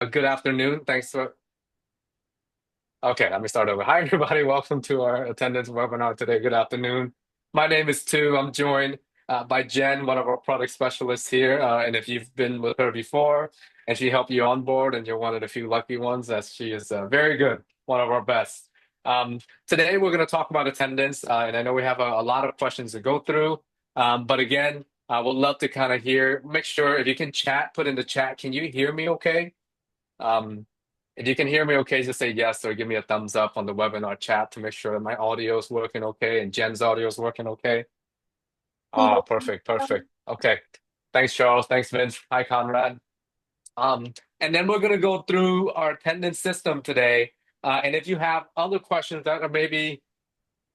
Good afternoon. Okay, let me start over. Hi, everybody. Welcome to our attendance webinar today. Good afternoon. My name is Tu. I'm joined by Jen, one of our product specialists here. And if you've been with her before and she helped you on board and you're one of the few lucky ones, as she is very good, one of our best. Today, we're going to talk about attendance. And I know we have a lot of questions to go through. But again, I would love to kind of make sure if you can chat, put in the chat. Can you hear me okay? Um, if you can hear me okay, just say yes or give me a thumbs up on the webinar chat to make sure that my audio is working okay and Jen's audio is working okay. Yes. Oh, perfect, perfect. Okay. Thanks, Charles. Thanks, Vince. Hi, Conrad. Um, and then we're going to go through our attendance system today. And if you have other questions that are maybe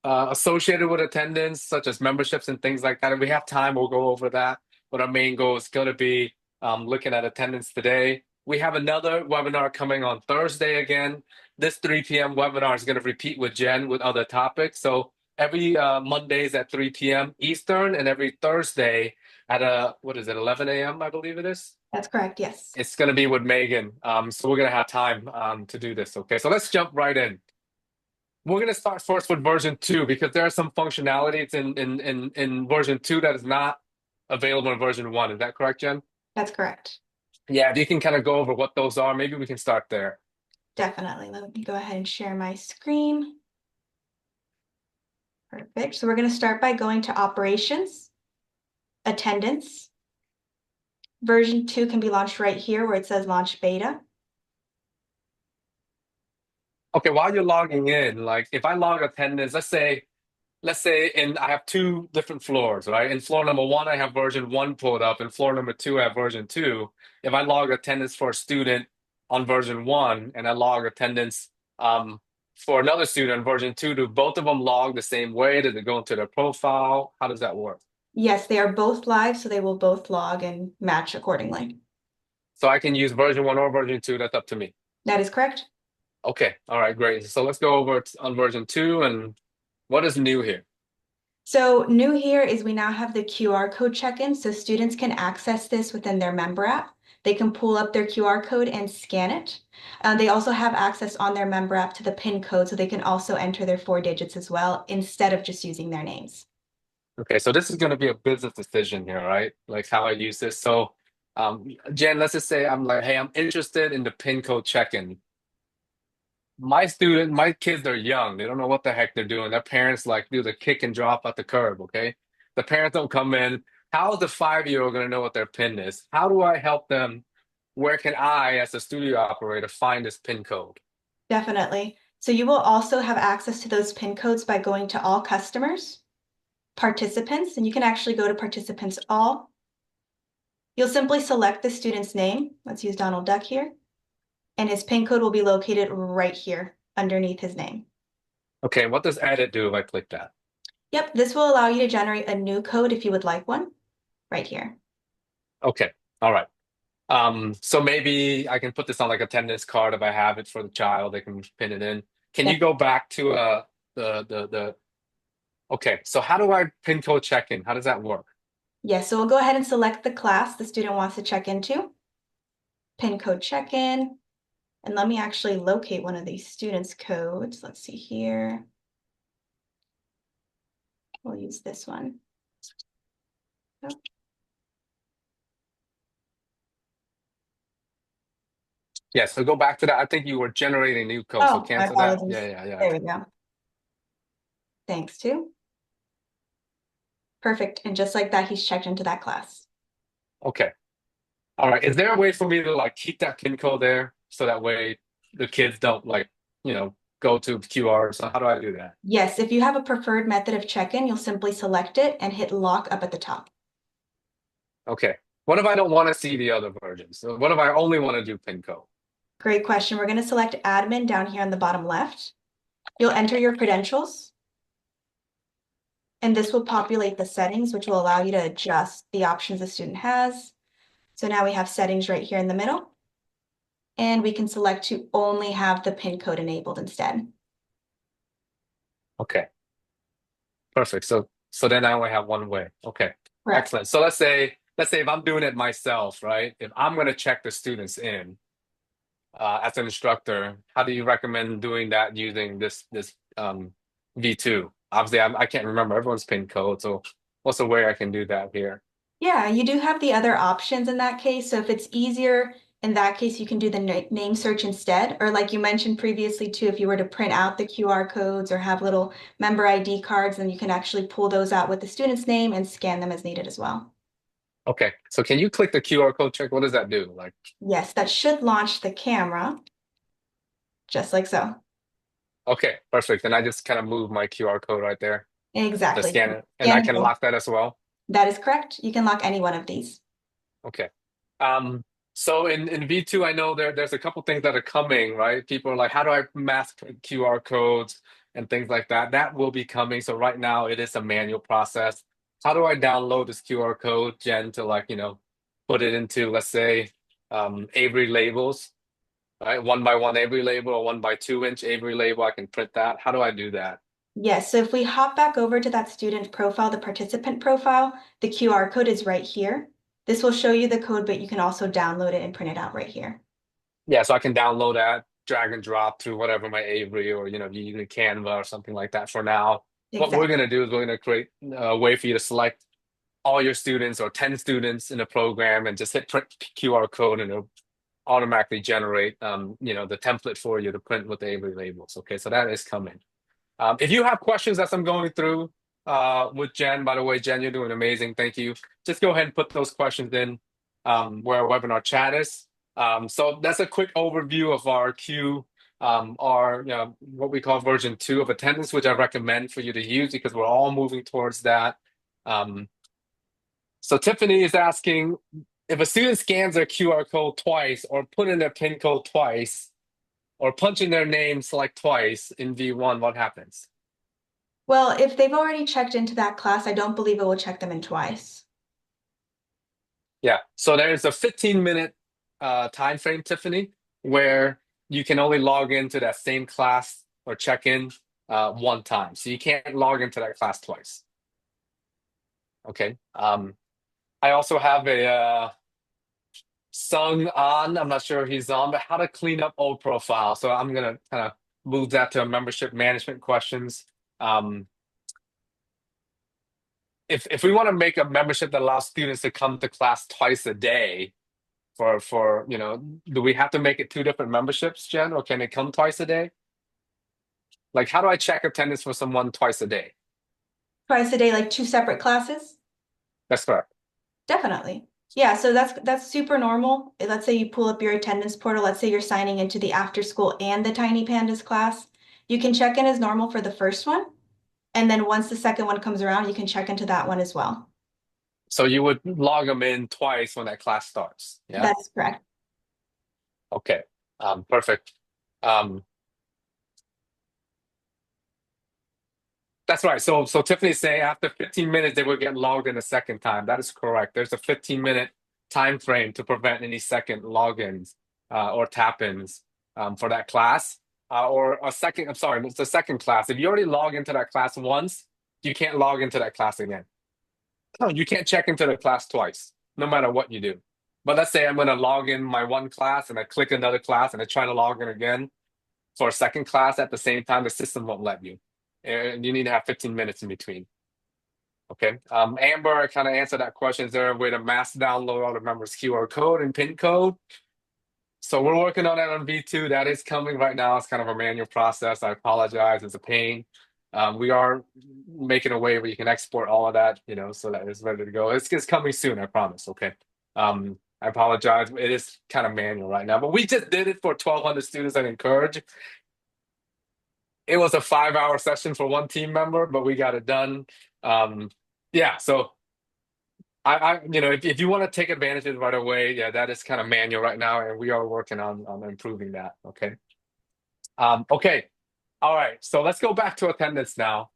associated with attendance, such as memberships and things like that, if we have time, we'll go over that. But our main goal is going to be looking at attendance today. We have another webinar coming on Thursday again. This 3 p.m. webinar is going to repeat with Jen with other topics. So every Mondays at 3 p.m. Eastern and every Thursday at what is it, 11 a.m. I believe it is. That's correct. Yes. It's going to be with Megan. So we're going to have time to do this. Okay, so let's jump right in. We're going to start first with version 2 because there are some functionalities in version 2 that is not available in version 1. Is that correct, Jen? That's correct. Yeah, if you can kind of go over what those are, maybe we can start there. Definitely. Let me go ahead and share my screen. Perfect. So we're going to start by going to operations, attendance. Version 2 can be launched right here where it says launch beta. Okay, while you're logging in, like if I log attendance, let's say in I have two different floors, right? In floor number 1, I have version 1 pulled up. In floor number 2, I have version 2. If I log attendance for a student on version 1 and I log attendance for another student on version 2, do both of them log the same way? Does it go into their profile? How does that work? Yes, they are both live, so they will both log and match accordingly. So I can use version 1 or version 2. That's up to me. That is correct. Okay. All right, great. So let's go over on version 2 and what is new here? So new here is we now have the QR code check-in, so students can access this within their member app. They can pull up their QR code and scan it. They also have access on their member app to the PIN code, so they can also enter their 4 digits as well instead of just using their names. Okay, so this is going to be a business decision here, right? Like how I use this. So, Jen, let's just say I'm like, hey, I'm interested in the pin code check-in. My kids are young. They don't know what the heck they're doing. Their parents like do the kick and drop at the curb, okay? The parents don't come in. How is the 5-year-old going to know what their pin is? How do I help them? Where can I, as a studio operator, find this pin code? Definitely. So you will also have access to those PIN codes by going to all customers, participants, and you can actually go to participants all. You'll simply select the student's name. Let's use Donald Duck here. And his PIN code will be located right here underneath his name. Okay, what does edit do if I click that? Yep, this will allow you to generate a new code if you would like one, right here. Okay, all right. So maybe I can put this on like a attendance card if I have it for the child, they can pin it in. Can Yeah. you go back to the okay, so how do I pin code check in? How does that work? Yes, so we'll go ahead and select the class the student wants to check into. PIN code check-in. And let me actually locate one of these students' codes. Let's see here. We'll use this one. Oh, Yeah, so go back to that. I think you were generating new code, so my cancel that. Yeah, apologies. yeah, yeah. There we go. Thanks, too. Perfect. And just like that, he's checked into that class. Okay. All right. Is there a way for me to like keep that pin code there so that way the kids don't like, go to QR? So how do I do that? Yes, if you have a preferred method of check-in, you'll simply select it and hit lock up at the top. Okay. What if I don't want to see the other versions? So what if I only want to do pin code? Great question. We're going to select admin down here on the bottom left. You'll enter your credentials, and this will populate the settings, which will allow you to adjust the options the student has. So now we have settings right here in the middle, and we can select to only have the PIN code enabled instead. Okay. Perfect. So then I only have one way. Okay. Correct. Excellent. So let's say if I'm doing it myself, right? If I'm going to check the students in, as an instructor, how do you recommend doing that using this V2? Obviously, I can't remember everyone's pin code, so what's a way I can do that here? Yeah, you do have the other options in that case. So if it's easier, in that case, you can do the name search instead. Or like you mentioned previously too, if you were to print out the QR codes or have little member ID cards, then you can actually pull those out with the student's name and scan them as needed as well. Okay, so can you click the QR code check? What does that do? Like, Yes, that should launch the camera, just like so. okay, perfect. And I just kind of move my QR code right there to Exactly. scan it, and I Scan can it. lock that as well. That is correct. You can lock any one of these. Okay. So in V2, I know there's a couple things that are coming, right? People are like, how do I mask QR codes and things like that? That will be coming. So right now it is a manual process. How do I download this QR code, Jen, to like, put it into, let's say, Avery labels, right? 1x1 Avery label or 1x2 inch Avery label. I can print that. How do I do that? Yes, so if we hop back over to that student profile, the participant profile, the QR code is right here. This will show you the code, but you can also download it and print it out right here. Yeah, so I can download that, drag and drop through whatever my Avery or using Canva or something like that for now. What we're Exactly. gonna do is we're gonna create a way for you to select all your students or 10 students in a program and just hit print QR code and it'll automatically generate the template for you to print with the Avery labels. Okay, so that is coming. If you have questions as I'm going through with Jen, by the way, Jen, you're doing amazing. Thank you. Just go ahead and put those questions in where our webinar chat is. So that's a quick overview of our Q, our what we call version 2 of attendance, which I recommend for you to use because we're all moving towards that. So Tiffany is asking if a student scans their QR code twice or put in their PIN code twice or punch in their name select twice in V1, what happens? Well, if they've already checked into that class, I don't believe it will check them in twice. Yeah, so there's a 15-minute time frame, Tiffany, where you can only log into that same class or check in one time. So you can't log into that class twice. Okay. I also have a Sung on. I'm not sure if he's on, but how to clean up old profile. So I'm gonna kind of move that to membership management questions. Um, if we want to make a membership that allows students to come to class twice a day, for do we have to make it two different memberships, Jen, or can it come twice a day? Like, how do I check attendance for someone twice a day? Twice a day, like two separate classes? That's correct. Definitely. Yeah, so that's super normal. Let's say you pull up your attendance portal. Let's say you're signing into the after school and the Tiny Pandas class. You can check in as normal for the first one. And then once the second one comes around, you can check into that one as well. So you would log them in twice when that class starts. Yeah. That's correct. Okay. Perfect. Um, that's right. So Tiffany's saying after 15 minutes they will get logged in a second time. That is correct. There's a 15-minute time frame to prevent any second logins or tap-ins for that class. Or a second, I'm sorry, it's the second class. If you already log into that class once, you can't log into that class again. No, you can't check into the class twice, no matter what you do. But let's say I'm going to log in my one class and I click another class and I try to log in again for a second class at the same time, the system won't let you. And you need to have 15 minutes in between. Okay. Amber, I kind of answered that question. Is there a way to mass download all the members' QR code and PIN code? So we're working on that on V2. That is coming right now. It's kind of a manual process. I apologize. It's a pain. We are making a way where you can export all of that, so that it's ready to go. It's coming soon, I promise. Okay. I apologize. It is kind of manual right now, but we just did it for 1,200 students at Encourage. It was a 5-hour session for one team member, but we got it done. Yeah, so if you want to take advantage of it right away, yeah, that is kind of manual right now, and we are working on improving that. Okay. Okay. All right. So let's go back to attendance now.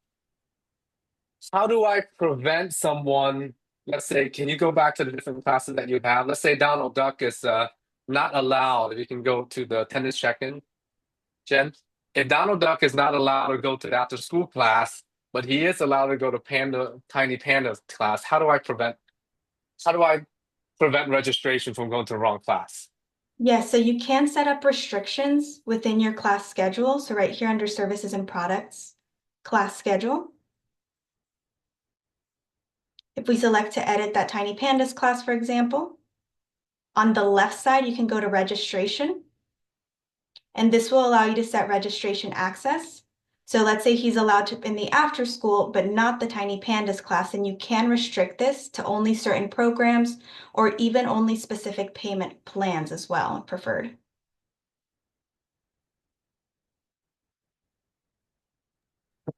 How do I prevent someone? Let's say, can you go back to the different classes that you have? Let's say Donald Duck is not allowed. If you can go to the attendance check-in, Jen. If Donald Duck is not allowed to go to the after-school class, but he is allowed to go to Tiny Pandas class, how do I prevent registration from going to the wrong class? Yes, so you can set up restrictions within your class schedule. So right here under services and products, class schedule. If we select to edit that Tiny Pandas class, for example, on the left side, you can go to registration, and this will allow you to set registration access. So let's say he's allowed to in the after school, but not the Tiny Pandas class, and you can restrict this to only certain programs or even only specific payment plans as well, preferred.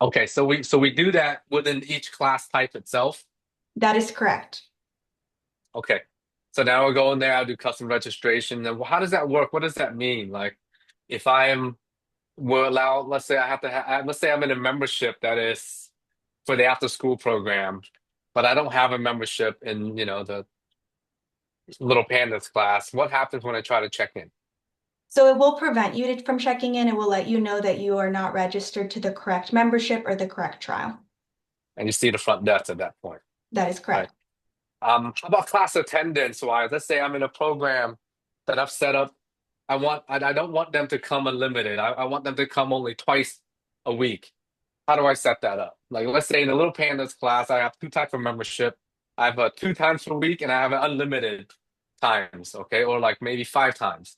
Okay, so we do that within each class type itself. That is correct. Okay. So now we'll go in there, I'll do custom registration. And how does that work? What does that mean? Like if I am will allow, let's say I have to let's say I'm in a membership that is for the after school program, but I don't have a membership in, the Little Pandas class. What happens when I try to check in? So it will prevent you from checking in. It will let you know that you are not registered to the correct membership or the correct trial. And you see the front desk at that point. That is Right. correct. How about class attendance wise? Let's say I'm in a program that I've set up. I don't want them to come unlimited. I want them to come only twice a week. How do I set that up? Like let's say in the Little Pandas class, I have two types of membership. I have 2 times per week and I have an unlimited times, okay, or like maybe 5 times.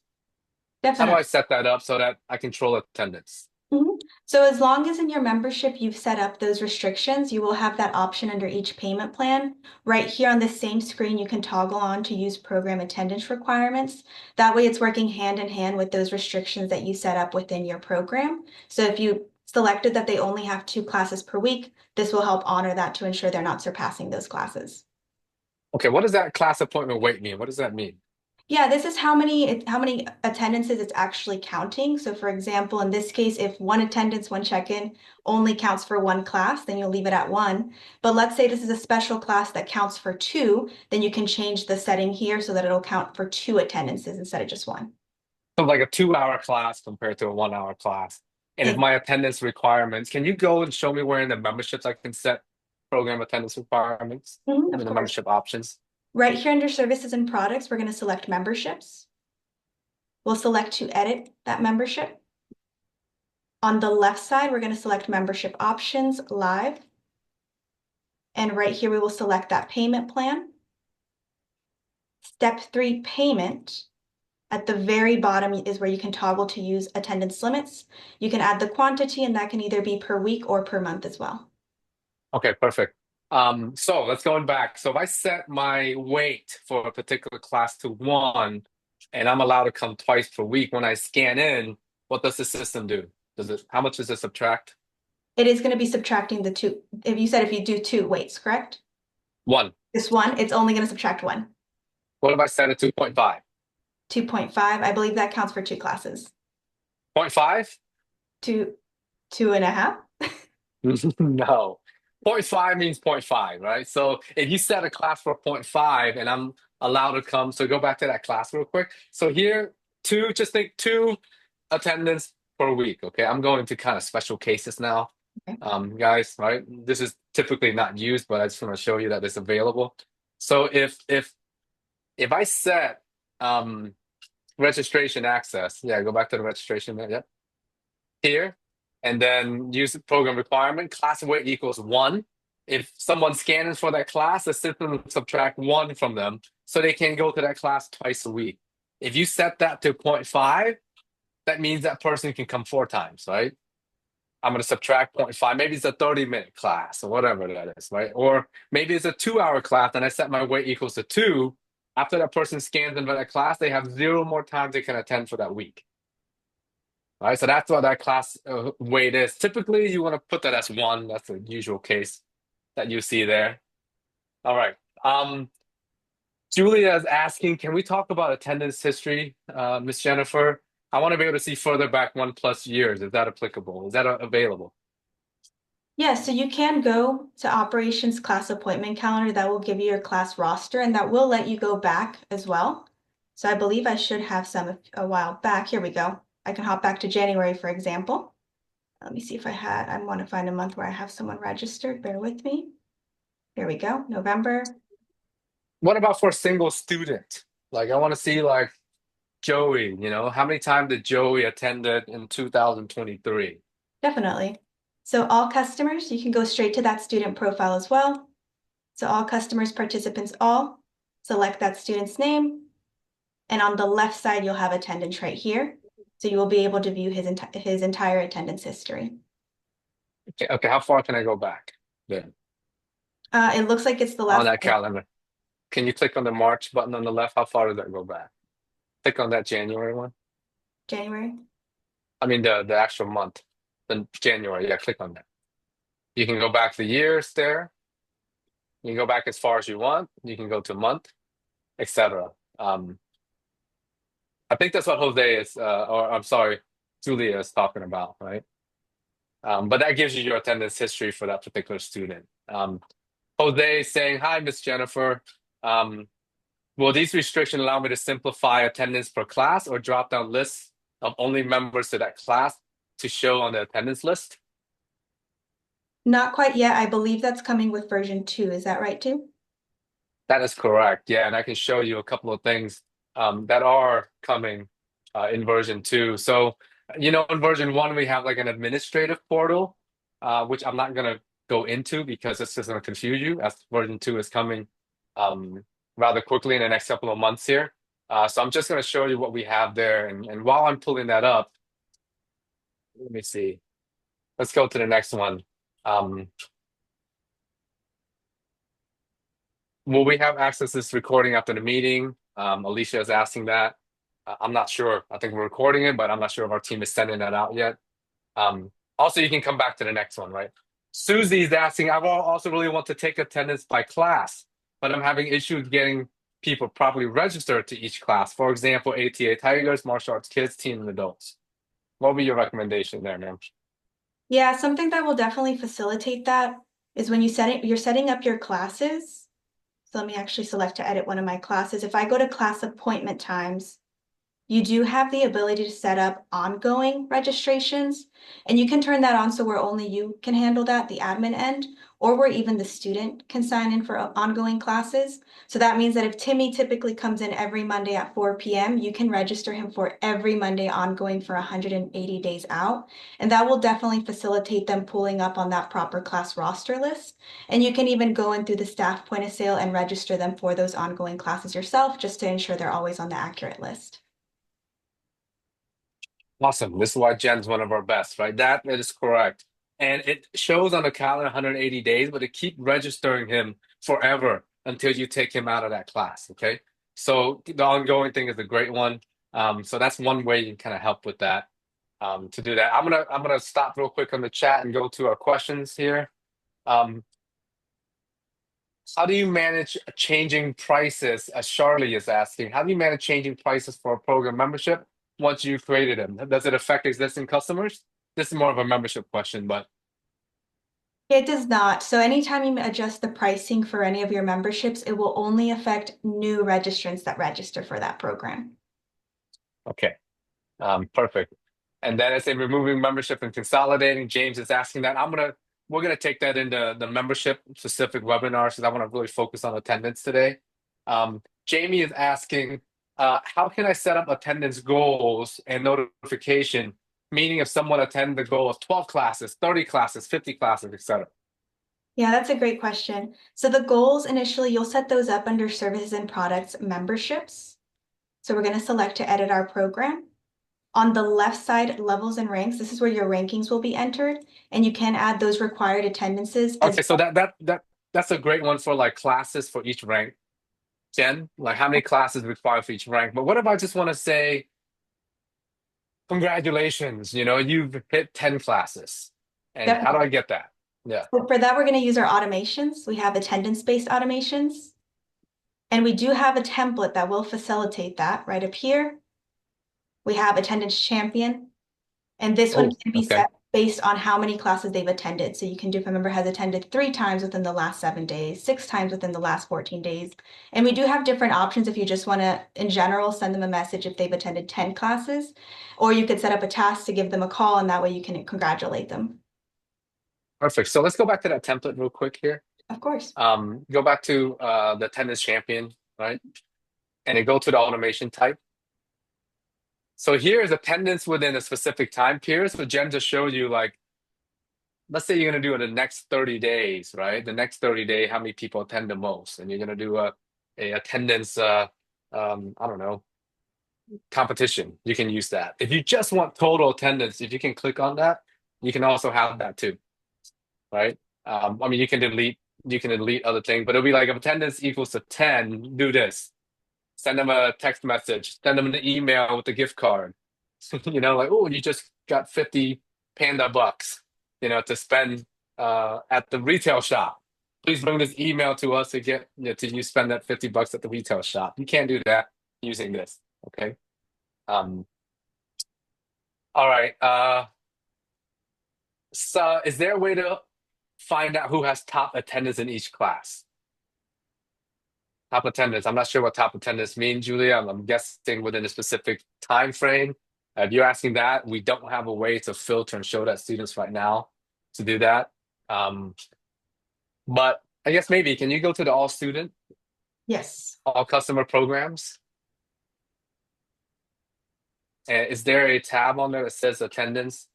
How do Definitely. I set that up so that I control attendance? Mhm. So as long as in your membership you've set up those restrictions, you will have that option under each payment plan. Right here on the same screen, you can toggle on to use program attendance requirements. That way it's working hand in hand with those restrictions that you set up within your program. So if you selected that they only have 2 classes per week, this will help honor that to ensure they're not surpassing those classes. Okay, what does that class appointment weight mean? What does that mean? Yeah, this is how many attendances it's actually counting. So for example, in this case, if one attendance, one check-in only counts for one class, then you'll leave it at 1. But let's say this is a special class that counts for 2, then you can change the setting here so that it'll count for 2 attendances instead of just 1. So like a 2 hour class compared to a 1 hour class. And if Ex- my attendance requirements, can you go and show me where in the memberships I can set program attendance requirements? Mhm, I of mean the course. membership options. Right here under services and products, we're going to select memberships. We'll select to edit that membership. On the left side, we're going to select membership options live. And right here, we will select that payment plan. Step 3 payment. At the very bottom is where you can toggle to use attendance limits. You can add the quantity, and that can either be per week or per month as well. Okay, perfect. So let's going back. So if I set my weight for a particular class to 1 and I'm allowed to come twice per week, when I scan in, what does the system do? How much does it subtract? It is going to be subtracting the 2. If you said if you do 2 weights, correct? 1. This 1, it's only going to subtract 1. What if I set it to 0.5? 2.5, I believe that counts for 2 classes. 0.5? 2, 2.5. No. 0.5 means 0.5, right? So if you set a class for 0.5 and I'm allowed to come, so go back to that class real quick. So here, just think 2 attendance per week, okay? I'm going to kind of special cases now, Okay. guys, right? This is typically not used, but I just want to show you that it's available. So if I set registration access, yeah, go back to the registration, yeah, here, and then use the program requirement, class weight equals 1. If someone's scanning for that class, the system will subtract 1 from them so they can go to that class twice a week. If you set that to 0.5, that means that person can come 4 times, right? I'm going to subtract 0.5. Maybe it's a 30-minute class or whatever that is, right? Or maybe it's a 2 hour class and I set my weight equals to 2. After that person scans into that class, they have 0 more time they can attend for that week. All right, so that's what that class weight is. Typically, you want to put that as 1. That's the usual case that you see there. All right. Julia is asking, can we talk about attendance history, Miss Jennifer? I want to be able to see further back 1+ years. Is that applicable? Is that available? Yeah, so you can go to operations class appointment calendar. That will give you your class roster, and that will let you go back as well. So I believe I should have some a while back. Here we go. I can hop back to January, for example. Let me see if I want to find a month where I have someone registered. Bear with me. Here we go, November. What about for a single student? Like, I want to see like Joey, how many times did Joey attended in 2023? Definitely. So all customers, you can go straight to that student profile as well. So all customers, participants, all, select that student's name. And on the left side, you'll have attendance right here. So you will be able to view his entire attendance history. Okay, how far can I go back then It looks like it's the on last that calendar? Can you click on the March button on the left? How far does that go back? Click on that January one. January. I mean the actual month, the January. Yeah, click on that. You can go back the years there. You can go back as far as you want. You can go to month, etc. I think that's what Jose is, or I'm sorry, Julia is talking about, right? But that gives you your attendance history for that particular student. Jose is saying, "Hi, Miss Jennifer. Um, will these restrictions allow me to simplify attendance per class or drop down lists of only members to that class to show on the attendance list?" Not quite yet. I believe that's coming with version 2. Is that right, too? That is correct. Yeah, and I can show you a couple of things that are coming in version 2. So, in version 1, we have like an administrative portal, which I'm not going to go into because it's just going to confuse you as version 2 is coming rather quickly in the next couple of months here. So I'm just going to show you what we have there. And while I'm pulling that up, let me see. Let's go to the next one. Um, Will we have access to this recording after the meeting? Alicia is asking that. I'm not sure. I think we're recording it, but I'm not sure if our team is sending that out yet. Also, you can come back to the next one, right? Susie is asking, I also really want to take attendance by class, but I'm having issues getting people properly registered to each class. For example, ATA Tigers, martial arts kids, teen, and adults. What would be your recommendation there, ma'am? Yeah, something that will definitely facilitate that is when you're setting up your classes. So let me actually select to edit one of my classes. If I go to class appointment times, you do have the ability to set up ongoing registrations, and you can turn that on so where only you can handle that, the admin end, or where even the student can sign in for ongoing classes. So that means that if Timmy typically comes in every Monday at 4 p.m., you can register him for every Monday ongoing for 180 days out. And that will definitely facilitate them pulling up on that proper class roster list. And you can even go in through the staff point of sale and register them for those ongoing classes yourself, just to ensure they're always on the accurate list. Awesome. This is why Jen's one of our best, right? That is correct. And it shows on the calendar 180 days, but it keep registering him forever until you take him out of that class. Okay. So the ongoing thing is a great one. So that's one way you can kind of help with that. To do that, I'm gonna stop real quick on the chat and go to our questions here. Um, how do you manage changing prices? As Charlie is asking, how do you manage changing prices for a program membership once you've created them? Does it affect existing customers? This is more of a membership question, but It does not. So anytime you adjust the pricing for any of your memberships, it will only affect new registrants that register for that program. okay, perfect. And then it's in removing membership and consolidating. James is asking that. We're gonna take that into the membership specific webinar because I want to really focus on attendance today. Jamie is asking, how can I set up attendance goals and notification? Meaning if someone attended the goal of 12 classes, 30 classes, 50 classes, etc. Yeah, that's a great question. So the goals initially, you'll set those up under services and products memberships. So we're going to select to edit our program. On the left side, levels and ranks, this is where your rankings will be entered, and you can add those required attendances as Okay, so that's a great one for like classes for each rank. Jen, like how many classes required for each rank? But what if I just want to say, congratulations, you've hit 10 classes. And how do well. I get that? Yeah. So for that, we're going to use our automations. We have attendance-based automations, and we do have a template that will facilitate that right up here. We have attendance champion, and this one Oh, can be okay. set based on how many classes they've attended. So you can do if a member has attended 3 times within the last 7 days, 6 times within the last 14 days. And we do have different options if you just want to, in general, send them a message if they've attended 10 classes, or you could set up a task to give them a call, and that way you can congratulate them. Perfect. So let's go back to that template real quick here. Of course. Go back to the attendance champion, right? And then go to the automation type. So here is attendance within a specific time period. So Jen just showed you like, let's say you're going to do it the next 30 days, right? The next 30 day, how many people attend the most? And you're going to do a attendance, I don't know, competition. You can use that. If you just want total attendance, if you can click on that, you can also have that too, right? I mean, you can delete other things, but it'll be like if attendance equals to 10, do this. Send them a text message, send them an email with a gift card. Like, oh, you just got 50 Panda bucks, to spend at the retail shop. Please bring this email to us to get to you spend that 50 bucks at the retail shop. You can't do that using this. Okay. Um, all right. So is there a way to find out who has top attendance in each class? Top attendance. I'm not sure what top attendance means, Julia. I'm guessing within a specific time frame. If you're asking that, we don't have a way to filter and show that students right now to do that. But I guess maybe, can you go to the all student, Yes. all customer programs? And is there a tab on there that says attendance,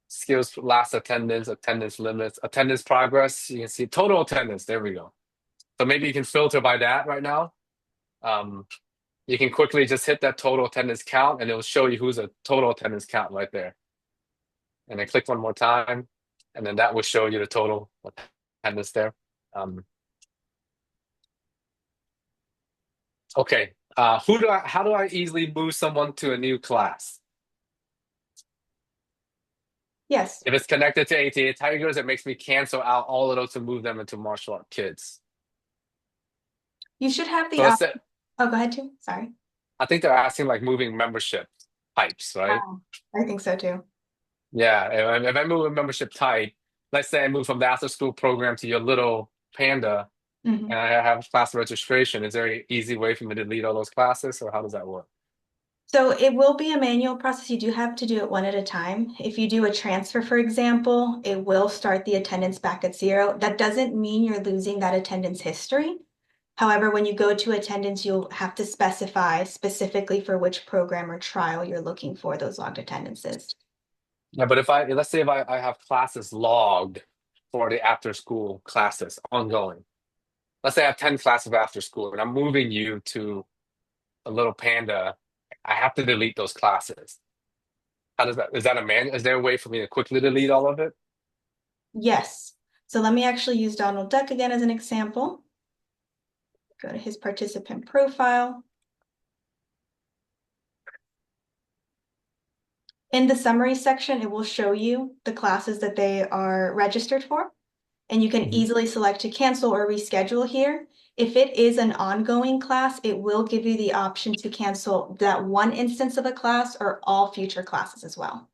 skills, last attendance, attendance limits, attendance progress? You can see total attendance. There we go. So maybe you can filter by that right now. You can quickly just hit that total attendance count and it'll show you who's a total attendance count right there. And then click one more time, and then that will show you the total attendance there. Okay, how do I easily move someone to a new class? Yes. If it's connected to ATA Tigers, it makes me cancel out all of those to move them into martial art kids. You should have the So option. Oh, go ahead, too. Sorry. I think they're asking like moving membership types, right? I think so too. Yeah, if I move a membership type, let's say I move from the after school program to your little Panda, Mhm. and I have class registration, is there an easy way for me to delete all those classes, or how does that work? So it will be a manual process. You do have to do it one at a time. If you do a transfer, for example, it will start the attendance back at 0. That doesn't mean you're losing that attendance history. However, when you go to attendance, you'll have to specify specifically for which program or trial you're looking for those logged attendances. Yeah, but let's say if I have classes logged for the after school classes ongoing. Let's say I have 10 classes after school and I'm moving you to a little Panda, I have to delete those classes. How does that, is there a way for me to quickly delete all of it? Yes. So let me actually use Donald Duck again as an example. Go to his participant profile. In the summary section, it will show you the classes that they are registered for, and you can easily select to cancel or reschedule here. If it is an ongoing class, it will give you the option to cancel that one instance of a class or all future classes as well.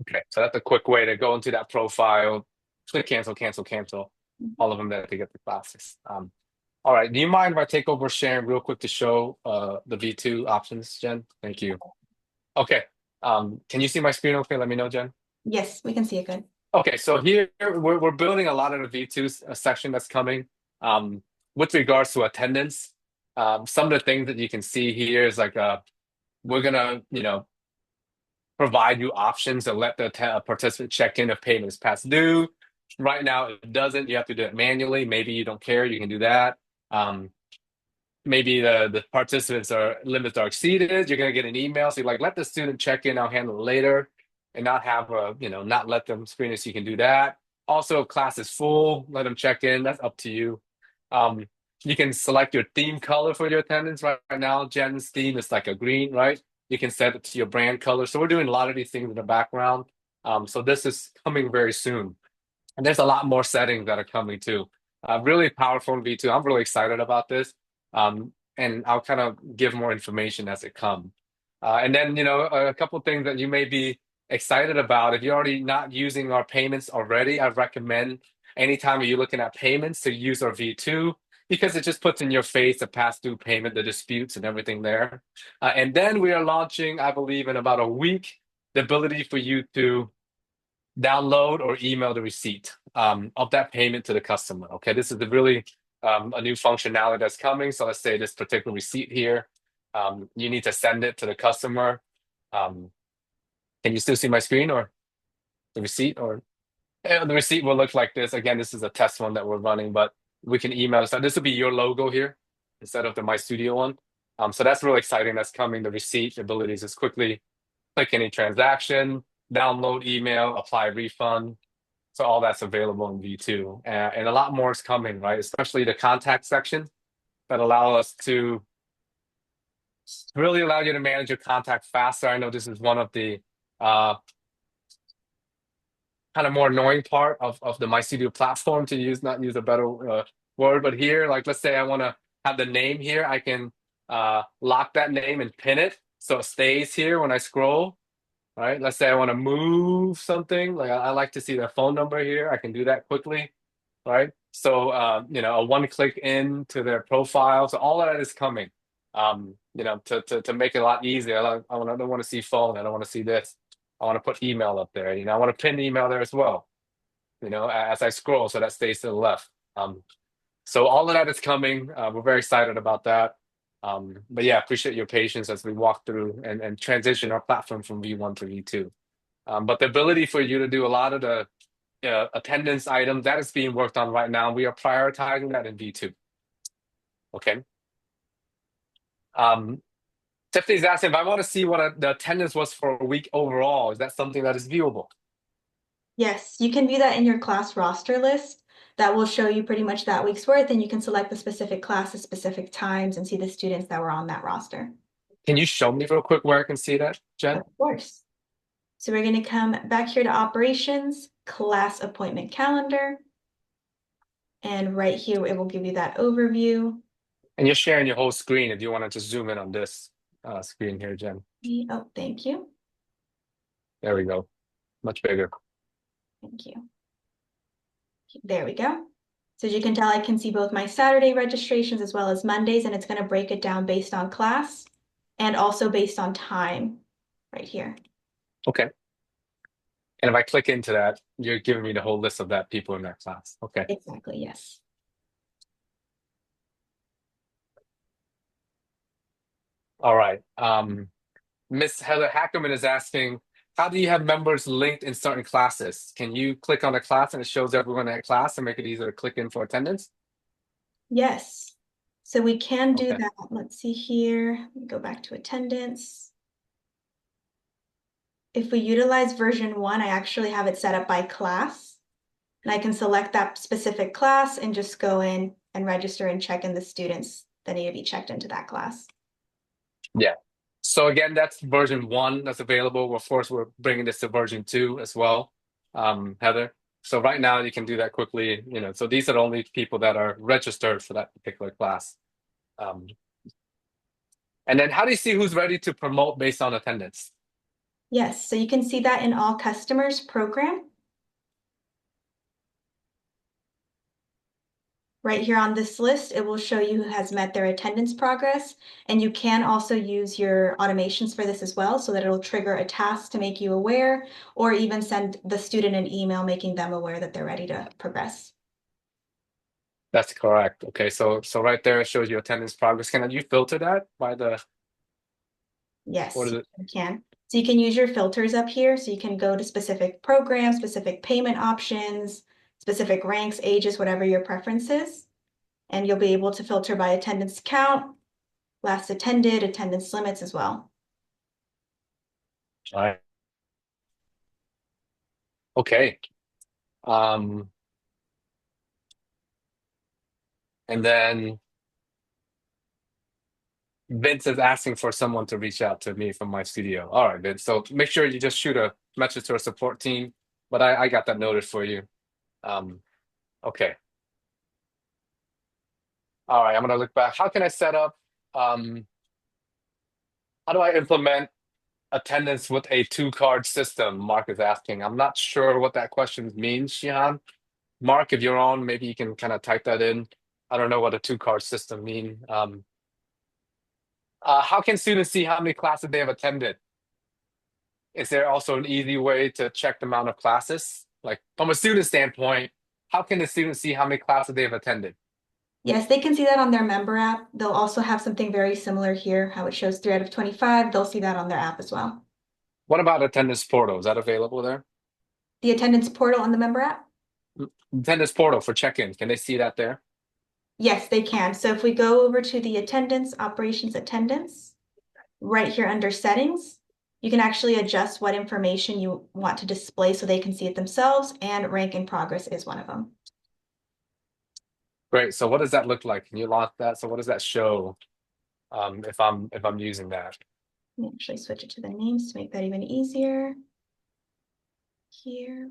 Okay, so that's a quick way to go into that profile, click cancel, cancel, cancel, all of them that they get the classes. All right, do you mind if I take over sharing real quick to show the V2 options, Jen? Thank you. Okay, can you see my screen okay? Let me know, Jen. Yes, we can see it good. Okay, so here we're building a lot of the V2 section that's coming. With regards to attendance, some of the things that you can see here is like we're gonna provide you options to let the participant check in if payment is past due. Right now it doesn't. You have to do it manually. Maybe you don't care. You can do that. Maybe the participants limits are exceeded. You're gonna get an email. So you're like, let the student check in. I'll handle it later, and not have not let them screen it. So you can do that. Also, if class is full, let them check in. That's up to you. You can select your theme color for your attendance. Right now, Jen's theme is like a green, right? You can set it to your brand color. So we're doing a lot of these things in the background. So this is coming very soon. And there's a lot more settings that are coming too. Really powerful in V2. I'm really excited about this. And I'll kind of give more information as it comes. And then, a couple of things that you may be excited about. If you're already not using our payments already, I recommend anytime you're looking at payments to use our V2 because it just puts in your face the past due payment, the disputes and everything there. And then we are launching, I believe, in about a week, the ability for you to download or email the receipt of that payment to the customer. Okay, this is really a new functionality that's coming. So let's say this particular receipt here, you need to send it to the customer. Um, can you still see my screen or the receipt or the receipt will look like this. Again, this is a test one that we're running, but we can email. So this will be your logo here instead of the MyStudio one. So that's really exciting. That's coming. The receipt abilities is quickly click any transaction, download email, apply refund. So all that's available in V2, and a lot more is coming, right? Especially the contact section that allow us to really allow you to manage your contact faster. I know this is one of the uh, kind of more annoying part of the MyStudio platform to use, not use a better word, but here, like let's say I want to have the name here, I can lock that name and pin it so it stays here when I scroll. Right? Let's say I want to move something, like I like to see the phone number here. I can do that quickly, right? So a one-click in to their profile. So all of that is coming. To make it a lot easier. I don't want to see phone. I don't want to see this. I want to put email up there. I want to pin email there as well. As I scroll, so that stays to the left. So all of that is coming. We're very excited about that. But yeah, appreciate your patience as we walk through and transition our platform from V1 to V2. But the ability for you to do a lot of the attendance items, that is being worked on right now. We are prioritizing that in V2. Okay. Tiffany's asking if I want to see what the attendance was for a week overall. Is that something that is viewable? Yes, you can view that in your class roster list. That will show you pretty much that week's worth, and you can select the specific classes, specific times, and see the students that were on that roster. Can you show me real quick where I can see that, Jen? Of course. So we're going to come back here to operations, class appointment calendar. And right here, it will give you that overview. And you're sharing your whole screen if you want to just zoom in on this screen here, Jen. Oh, thank you. There we go. Much bigger. Thank you. There we go. So as you can tell, I can see both my Saturday registrations as well as Mondays, and it's going to break it down based on class and also based on time right here. Okay. And if I click into that, you're giving me the whole list of that people in that class. Okay. Exactly, yes. All right. Miss Heather Hackerman is asking, how do you have members linked in certain classes? Can you click on a class and it shows everyone in that class and make it easier to click in for attendance? Yes. So we can do Okay. that. Let's see here. Let me go back to attendance. If we utilize version 1, I actually have it set up by class. And I can select that specific class and just go in and register and check in the students that need to be checked into that class. Yeah. So again, that's version 1 that's available. Of course, we're bringing this to version 2 as well, Heather. So right now you can do that quickly. So these are the only people that are registered for that particular class. And then how do you see who's ready to promote based on attendance? Yes, so you can see that in all customers program. Right here on this list, it will show you who has met their attendance progress. And you can also use your automations for this as well, so that it'll trigger a task to make you aware, or even send the student an email making them aware that they're ready to progress. That's correct. Okay, so right there it shows you attendance progress. Can you filter that by the? Yes, What is it? you can. So you can use your filters up here. So you can go to specific programs, specific payment options, specific ranks, ages, whatever your preference is. And you'll be able to filter by attendance count, last attended, attendance limits as well. All right. Okay. And then Vince is asking for someone to reach out to me from MyStudio. All right, Vince. So make sure you just shoot a message to our support team. But I got that noted for you. Okay. All right, I'm gonna look back. How can I set up? How do I implement attendance with a two-card system? Mark is asking. I'm not sure what that question means, Shihan. Mark, if you're on, maybe you can kind of type that in. I don't know what a two-card system means. How can students see how many classes they have attended? Is there also an easy way to check the amount of classes? Like from a student standpoint, how can the student see how many classes they have attended? Yes, they can see that on their member app. They'll also have something very similar here, how it shows 3 out of 25. They'll see that on their app as well. What about attendance portal? Is that available there? The attendance portal on the member app? Attendance portal for check-in. Can they see that there? Yes, they can. So if we go over to the attendance, operations attendance, right here under settings, you can actually adjust what information you want to display so they can see it themselves, and rank in progress is one of them. Great. So what does that look like? Can you lock that? So what does that show if I'm using that? Let me actually switch it to the names to make that even easier. Here.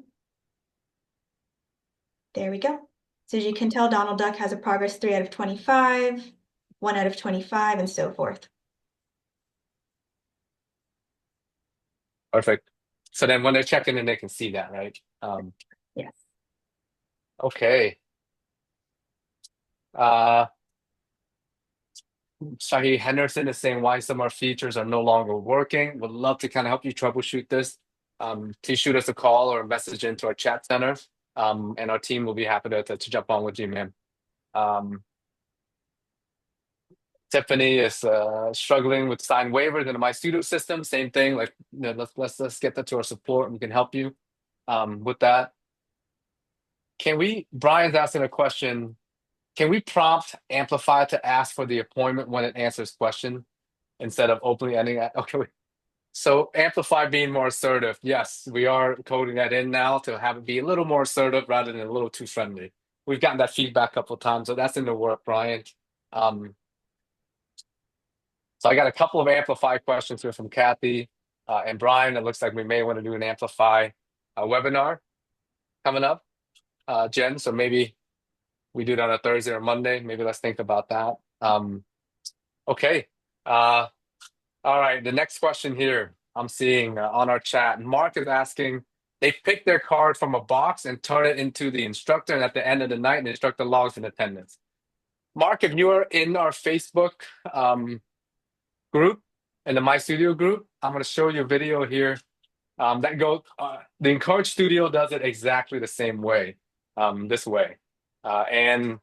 There we go. So as you can tell, Donald Duck has a progress 3 out of 25, 1 out of 25, and so forth. Perfect. So then when they're checking in, they can see that, right? Yes. Okay. Uh, Shahi Henderson is saying why some of our features are no longer working. Would love to kind of help you troubleshoot this. Please shoot us a call or a message into our chat center, and our team will be happy to jump on with you, man. Tiffany is struggling with signed waivers in the MyStudio system. Same thing. Like, let's get that to our support, and we can help you with that. Brian's asking a question. Can we prompt Amplify to ask for the appointment when it answers question instead of openly ending that? Okay. So Amplify being more assertive. Yes, we are coding that in now to have it be a little more assertive rather than a little too friendly. We've gotten that feedback a couple of times, so that's in the work, Brian. So I got a couple of Amplify questions here from Kathy and Brian. It looks like we may want to do an Amplify webinar coming up, Jen. So maybe we do it on a Thursday or Monday. Maybe let's think about that. Okay. All right. The next question here I'm seeing on our chat. Mark is asking, they pick their card from a box and turn it into the instructor. And at the end of the night, the instructor logs in attendance. Mark, if you are in our Facebook group, in the MyStudio group, I'm going to show you a video here the Encourage Studio does it exactly the same way, this way. And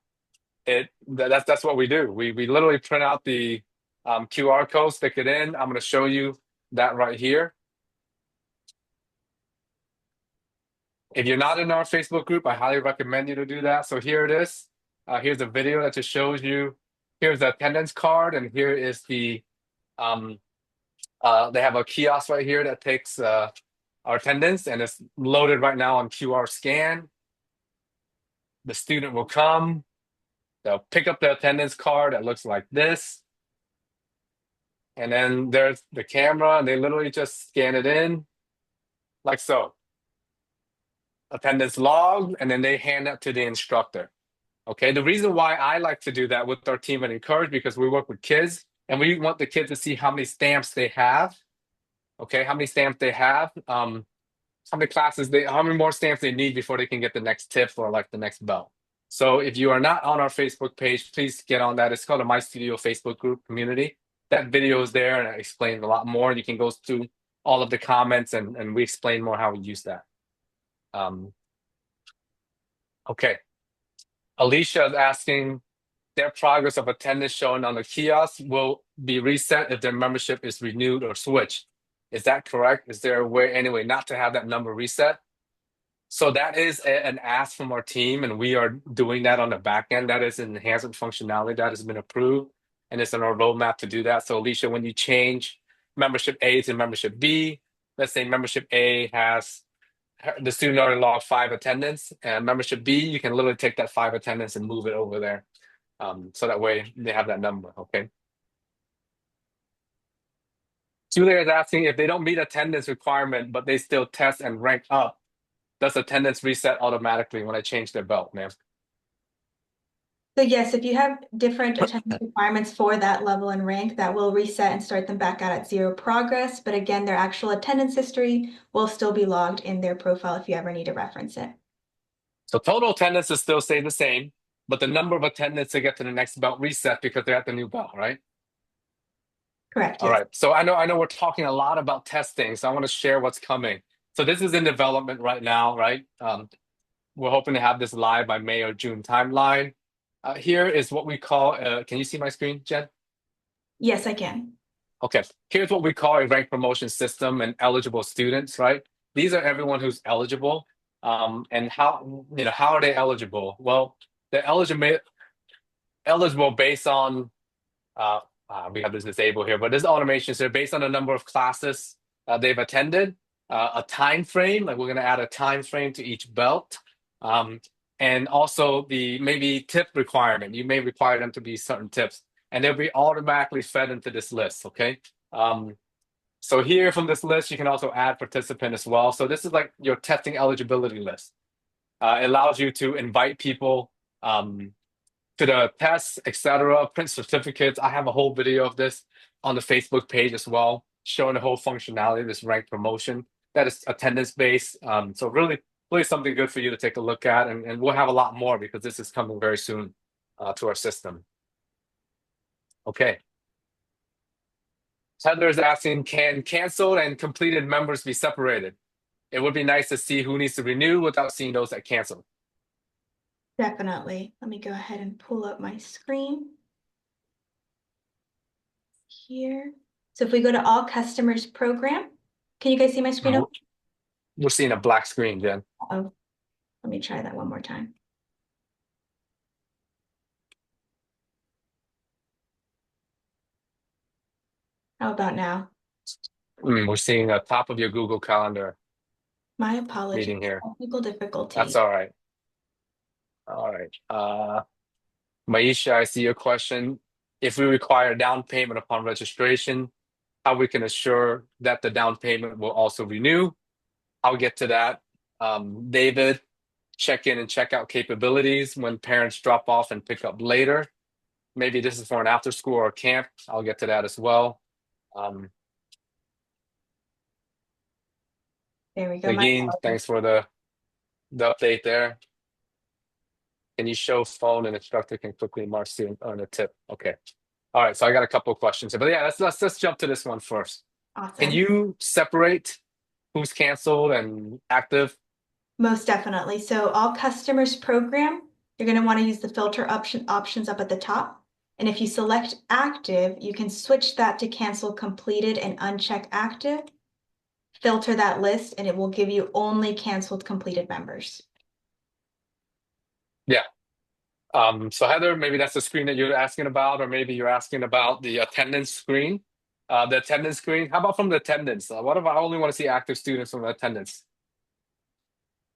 that's what we do. We literally print out the QR code, stick it in. I'm going to show you that right here. If you're not in our Facebook group, I highly recommend you to do that. So here it is. Here's a video that just shows you. Here's the attendance card, and here is the they have a kiosk right here that takes our attendance, and it's loaded right now on QR scan. The student will come. They'll pick up the attendance card that looks like this. And then there's the camera, and they literally just scan it in like so. Attendance log, and then they hand that to the instructor. Okay, the reason why I like to do that with our team at Encourage, because we work with kids, and we want the kids to see how many stamps they have. Okay, how many stamps they have, how many more stamps they need before they can get the next tip or like the next bell. So if you are not on our Facebook page, please get on that. It's called a MyStudio Facebook group community. That video is there, and I explain a lot more. You can go through all of the comments, and we explain more how we use that. Okay. Alicia is asking, their progress of attendance shown on the kiosk will be reset if their membership is renewed or switched. Is that correct? Is there a way, anyway, not to have that number reset? So that is an ask from our team, and we are doing that on the back end. That is an enhancement functionality that has been approved, and it's on our roadmap to do that. So Alicia, when you change membership A to membership B, let's say membership A has the student already logged 5 attendance, and membership B, you can literally take that 5 attendance and move it over there. So that way they have that number, okay? Julia is asking, if they don't meet attendance requirement, but they still test and rank up, does attendance reset automatically when I change their belt, ma'am? So yes, if you have different attendance requirements for that level and rank, that will reset and start them back out at 0 progress. But again, their actual attendance history will still be logged in their profile if you ever need to reference it. So total attendance will still stay the same, but the number of attendance to get to the next belt reset because they're at the new belt, right? Correct, All yes. right. So I know we're talking a lot about testing, so I want to share what's coming. So this is in development right now, right? We're hoping to have this live by May or June timeline. Here is what we call, can you see my screen, Jen? Yes, I can. Okay, here's what we call a rank promotion system and eligible students, right? These are everyone who's eligible. And how are they eligible? Well, they're eligible based on uh, we have this disabled here, but this automation, so based on the number of classes they've attended, a time frame, like we're going to add a time frame to each belt, um, and also the maybe tip requirement. You may require them to be certain tips, and they'll be automatically fed into this list. Okay. Um, so here from this list, you can also add participant as well. So this is like your testing eligibility list. It allows you to invite people. To the tests, etc., print certificates. I have a whole video of this on the Facebook page as well, showing the whole functionality of this rank promotion. That is attendance based. So really, really something good for you to take a look at, and we'll have a lot more because this is coming very soon to our system. Okay. Heather is asking, can canceled and completed members be separated? It would be nice to see who needs to renew without seeing those that canceled. Definitely. Let me go ahead and pull up my screen here. So if we go to all customers program, can you guys see my screen? We're seeing a black screen, Jen. Oh, let me try that one more time. How about now? We're seeing the top of your Google Calendar. My apologies. Meeting here. Technical difficulty. That's all right. All right. Maisha, I see your question. If we require down payment upon registration, how we can assure that the down payment will also renew? I'll get to that. David, check-in and check-out capabilities when parents drop off and pick up later. Maybe this is for an after school or camp. I'll get to that as well. There we go. Again, thanks for the update there. Can you show phone and instructor can quickly mark student on a tip? Okay. All right. So I got a couple of questions here, but yeah, let's jump to this one first. Awesome. Can you separate who's canceled and active? Most definitely. So all customers program, you're going to want to use the filter options up at the top. And if you select active, you can switch that to cancel completed and uncheck active. Filter that list and it will give you only canceled completed members. Yeah. So Heather, maybe that's the screen that you're asking about, or maybe you're asking about the attendance screen. The attendance screen. How about from the attendance? What if I only want to see active students from the attendance?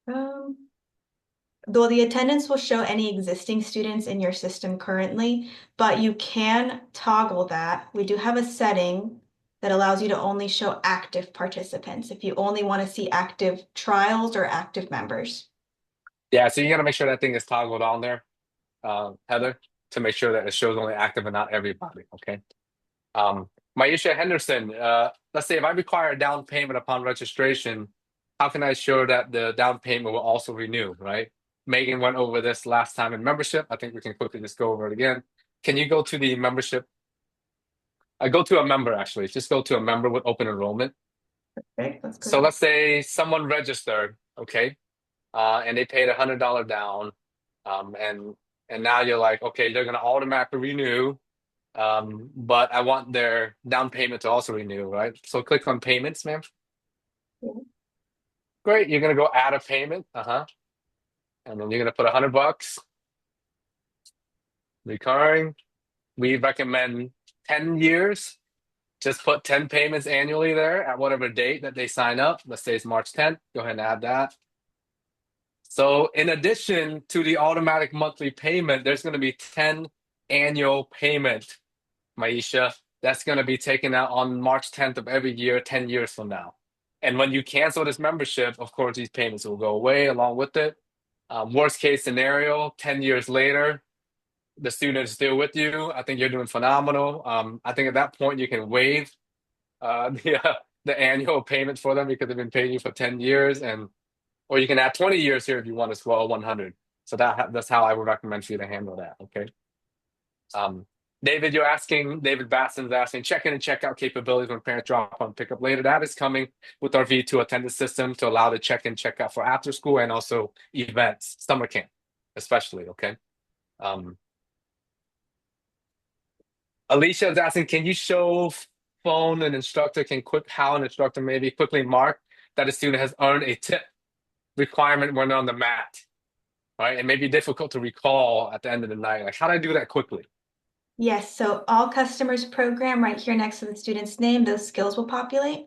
Though the attendance will show any existing students in your system currently, but you can toggle that. We do have a setting that allows you to only show active participants if you only want to see active trials or active members. Yeah, so you got to make sure that thing is toggled on there, Heather, to make sure that it shows only active and not everybody, okay? Maisha Henderson, let's say if I require a down payment upon registration, how can I ensure that the down payment will also renew, right? Megan went over this last time in membership. I think we can quickly just go over it again. Can you go to the membership? Go to a member, actually. Just go to a member with open enrollment. Okay, let's go. So let's say someone registered, okay, and they paid $100 down, and now you're like, okay, they're going to automatically renew, but I want their down payment to also renew, right? So click on payments, ma'am. Yeah. Great, you're going to go add a payment, and then you're going to put $100 recurring. We recommend 10 years. Just put 10 payments annually there at whatever date that they sign up. Let's say it's March 10th. Go ahead and add that. So in addition to the automatic monthly payment, there's going to be 10 annual payment, Maisha. That's going to be taken out on March 10th of every year, 10 years from now. And when you cancel this membership, of course, these payments will go away along with it. Worst case scenario, 10 years later, the student is still with you. I think you're doing phenomenal. I think at that point you can waive the annual payment for them because they've been paying you for 10 years, or you can add 20 years here if you want as well, 100. So that's how I would recommend for you to handle that. Okay. David Basson's asking, check-in and check-out capabilities when parents drop on pickup later. That is coming with our V2 attendance system to allow the check-in, check-out for after school and also events, summer camp, especially. Okay. Alicia is asking, can you show phone an instructor can how an instructor maybe quickly mark that a student has earned a tip requirement when they're on the mat, right? It may be difficult to recall at the end of the night. Like, how do I do that quickly? Yes, so all customers program right here next to the student's name, those skills will populate.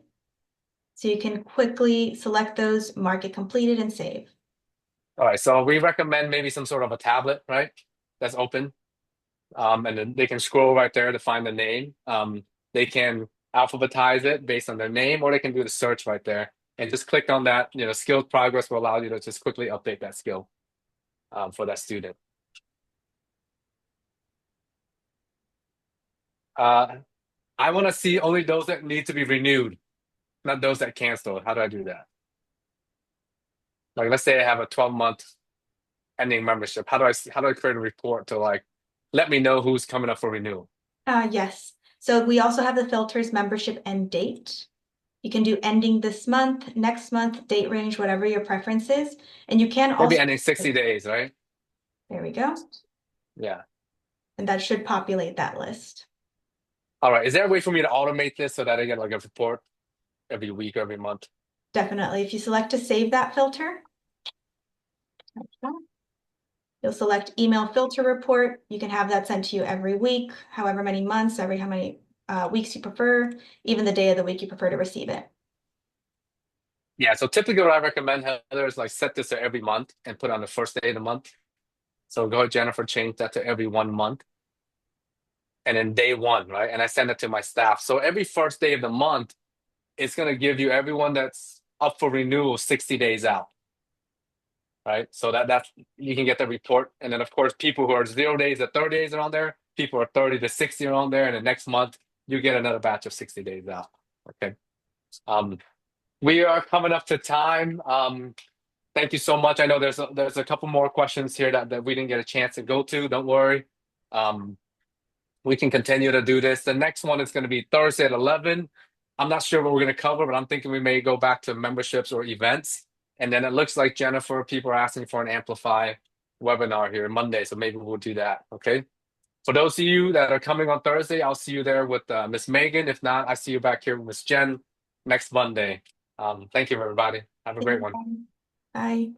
So you can quickly select those, mark it completed, and save. All right, so we recommend maybe some sort of a tablet, right? That's open. And then they can scroll right there to find the name. They can alphabetize it based on their name, or they can do the search right there and just click on that. Skills progress will allow you to just quickly update that skill for that student. I want to see only those that need to be renewed, not those that cancel. How do I do that? Like, let's say I have a 12-month ending membership. How do I create a report to like let me know who's coming up for renewal? Yes, so we also have the filters membership end date. You can do ending this month, next month, date range, whatever your preference is. And you can Maybe also, ending 60 days, right? there we go. Yeah. And that should populate that list. All right. Is there a way for me to automate this so that I get like a report every week or every month? Definitely. If you select to save that filter, you'll select email filter report. You can have that sent to you every week, however many months, how many weeks you prefer, even the day of the week you prefer to receive it. Yeah. So typically what I recommend, Heather, is like set this to every month and put on the first day of the month. So go ahead, Jennifer, change that to every 1 month. And then day one, right? And I send it to my staff. So every first day of the month, it's going to give you everyone that's up for renewal 60 days out. Right. So that's you can get the report. And then of course, people who are 0 days to 30 days are on there. People are 30 to 60 are on there. And the next month you get another batch of 60 days out. Okay. We are coming up to time. Thank you so much. I know there's a couple more questions here that we didn't get a chance to go to. Don't worry. We can continue to do this. The next one is going to be Thursday at 11. I'm not sure what we're going to cover, but I'm thinking we may go back to memberships or events. And then it looks like, Jennifer, people are asking for an Amplify webinar here Monday, so maybe we'll do that, okay? For those of you that are coming on Thursday, I'll see you there with Miss Megan. If not, I see you back here with Miss Jen next Monday. Thank you, everybody. Have a great one. Bye.